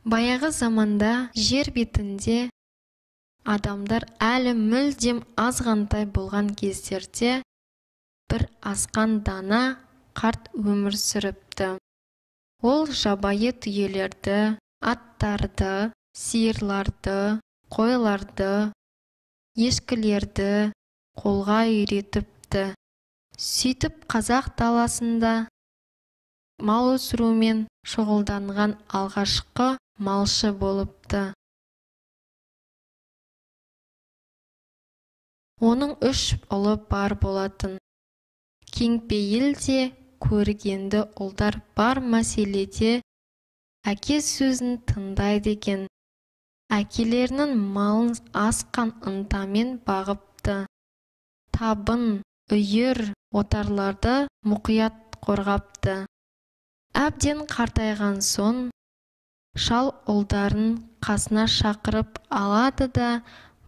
Баяғы заманда жер бетінде адамдар әлі мүлдем азғантай болған кездерде бір асқан дана қарт өмір сүріпті. Ол жабайы түйелерді, аттарды, сиырларды, қойларды, ешкілерді қолға үйретіпті. Сөйтіп қазақ даласында мал өсірумен шұғылданған алғашқы малшы болыпты. Оның 3 ұлы бар болатын. Кеңпейіл де көргенді ұлдар бар мәселеде әке сөзін тыңдайды екен. Әкелерінің малын асқан ынтамен бағыпты. Табын, үйір, отарларды мұқият қорғапты. Әбден қартайған соң шал ұлдарын қасына шақырып алады да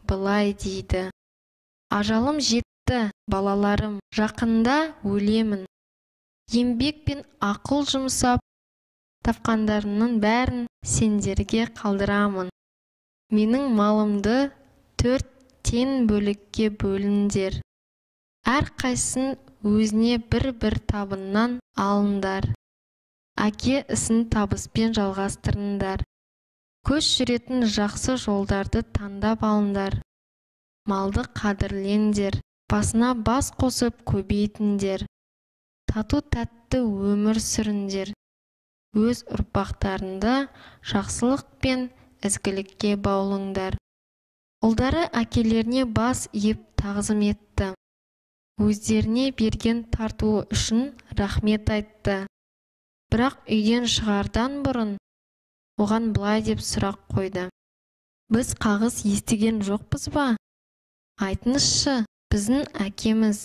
былай дейді: ажалым жетті, балаларым, жақында өлемін. Еңбек пен ақыл жұмсап, тапқандарымның бәрін сендерге қалдырамын. Менің малымды 4 тең бөлікке бөліңдер. Әрқайсысын өзіне бір-бір табыннан алыңдар. Әке ісін табыспен жалғастырыңдар. Көш жүретін жақсы жолдарды таңдап алыңдар. Малды қадірлеңдер, басына бас қосып көбейтіңдер. Тату-тәтті өмір сүріңдер. Өз ұрпақтарында жақсылық пен ізгілікке баулыңдар. Ұлдары әкелеріне бас иіп тағзым етті. Өздеріне берген тартуы үшін рахмет айтты. Бірақ үйден шығардан бұрын оған былай деп сұрақ қойды: біз қағыс естіген жоқпыз ба? Айтыңызшы, біздің әкеміз.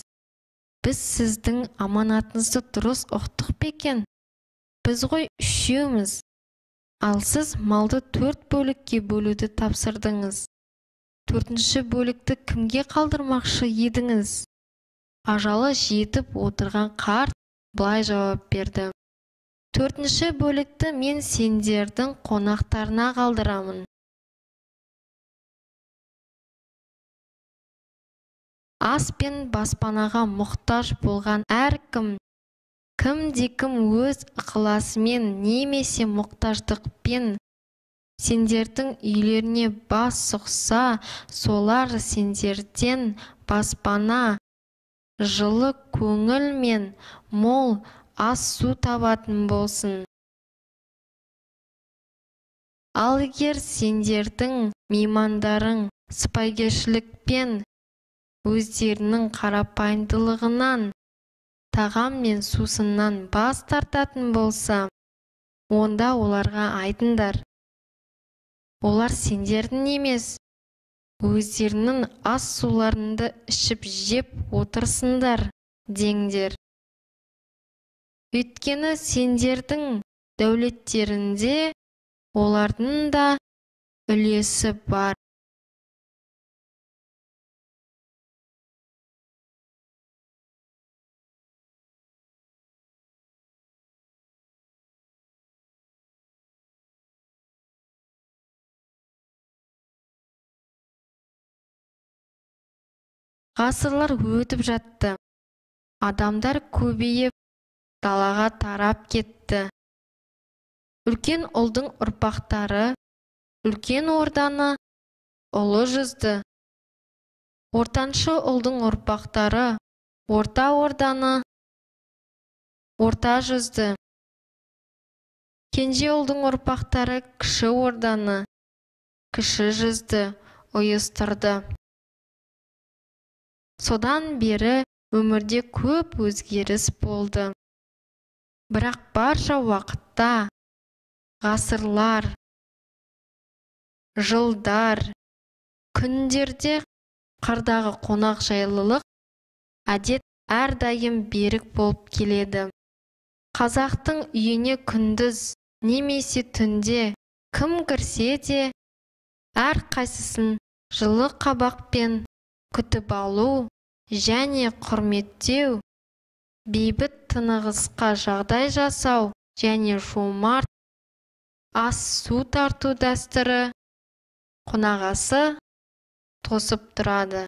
Біз сіздің аманатыңызды дұрыс ұқтық пе екен? Біз ғой 3-еуміз. Ал сіз малды 4 бөлікке бөлуді тапсырдыңыз. 4-ші бөлікті кімге қалдырмақшы едіңіз? Ажалы жетіп отырған қарт былай жауап берді: 4-ші бөлікті мен сендердің қонақтарына қалдырамын. Ас пен баспанаға мұқтаж болған әркім, кім-де-кім өз ықыласымен немесе мұқтаждықпен сендердің үйлеріне бас сұқса, солар сендерден баспана, жылы көңіл мен мол ас-су табатын болсын. Ал егер сендердің меймандарың сыпайгершілікпен өздерінің қарапайымдылығынан, тағам мен сусыннан бас тартатын болса, онда оларға айтыңдар: олар сендердің емес, өздерінің ас-суларыңды ішіп жеп отырсыңдар деңдер. Өйткені сендердің дәулеттерінде олардың да үлесі бар. Ғасырлар өтіп жатты. Адамдар көбейіп, далаға тарап кетті. Үлкен ұлдың ұрпақтары үлкен орданы ұлы жүзді. Ортаншы ұлдың ұрпақтары орта орданы орта жүзді. Кенже ұлдың ұрпақтары кіші орданы кіші жүзді ұйыстырды. Содан бері өмірде көп өзгеріс болды. Бірақ барша уақытта, ғасырлар, жылдар, күндерде қырдағы қонақ жайлылық әдет әрдайым берік болып келеді. Қазақтың үйіне күндіз немесе түнде кім кірсе де, әрқайсысын жылы қабақпен күтіп алу және құрметтеу, бейбіт тынығысқа жағдай жасау және жомарт ас су тарту дәстүрі қонақасы тосып тұрады.